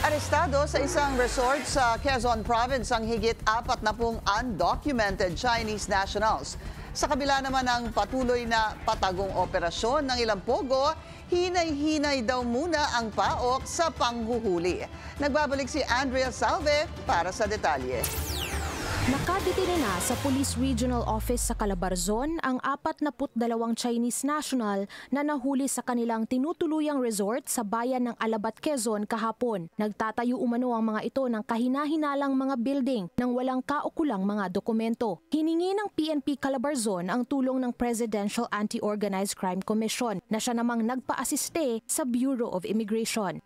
Arestado sa isang resort sa Quezon Province ang higit 40 undocumented Chinese nationals. Sa kabila naman ng patuloy na patagong operasyon ng ilang pogo, hinay-hinay daw muna ang PAOK sa panghuhuli. Nagbabalik si Andrea Salve para sa detalye. Nakadetine na sa Police Regional Office sa Calabarzon ang 42 Chinese national na nahuli sa kanilang tinutuluyang resort sa bayan ng Alabat, Quezon kahapon. Nagtatayo umano ang mga ito ng kahina-hinalang mga building nang walang kaukulang mga dokumento. Hiningi ng PNP Calabarzon ang tulong ng Presidential Anti-Organized Crime Commission na siya namang nagpa-asiste sa Bureau of Immigration.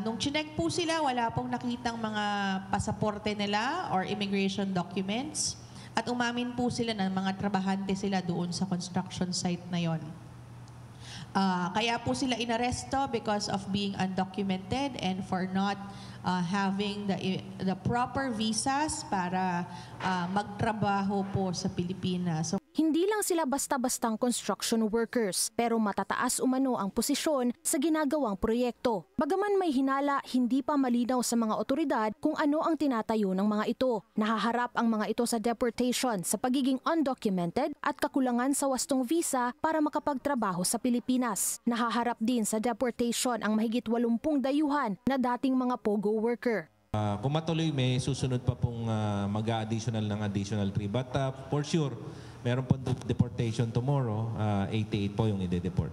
Nung chinek po sila, wala pong nakitang mga pasaporte nila or immigration documents at umamin po sila na mga trabahante sila doon sa construction site na yon. Kaya po sila inaresto because of being undocumented and for not having the proper visas para magtrabaho po sa Pilipinas. Hindi lang sila basta-bastang construction workers, pero matataas umano ang posisyon sa ginagawang proyekto. Bagaman may hinala, hindi pa malinaw sa mga otoridad kung ano ang tinatayo ng mga ito. Nahaharap ang mga ito sa deportation sa pagiging undocumented at kakulangan sa wastong visa para makapagtrabaho sa Pilipinas. Nahaharap din sa deportation ang mahigit 80 dayuhan na dating mga pogo worker. Kung matuloy, may susunod pa pong mag-a-additional ng additional 3. But for sure, meron pong deportation tomorrow, 88 po yung ide-deport.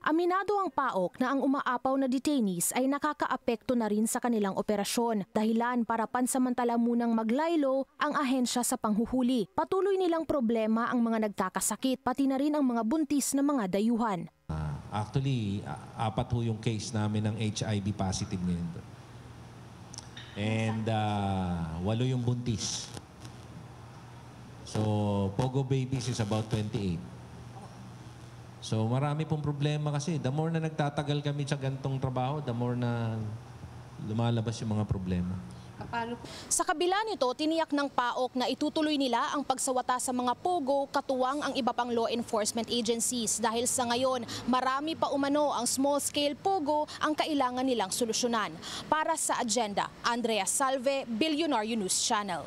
Aminado ang PAOK na ang umaapaw na detainees ay nakakaapekto na rin sa kanilang operasyon, dahilan para pansamantala munang maglaylo ang ahensya sa panghuhuli. Patuloy nilang problema ang mga nagkakasakit, pati na rin ang mga buntis na mga dayuhan. Actually, 4 ho yung case namin ng HIV positive ngayon. And 8 yung buntis. So, Pogo babies is about 28. So, marami pong problema kasi. The more na nagtatagal kami sa gantong trabaho, the more na lumalabas yung mga problema. Sa kabila nito, tiniyak ng PAOK na itutuloy nila ang pagsawata sa mga pogo katuwang ang iba pang law enforcement agencies dahil sa ngayon marami pa umano ang small-scale pogo ang kailangan nilang solusyonan. Para sa agenda, Andrea Salve, Billionaire News Channel.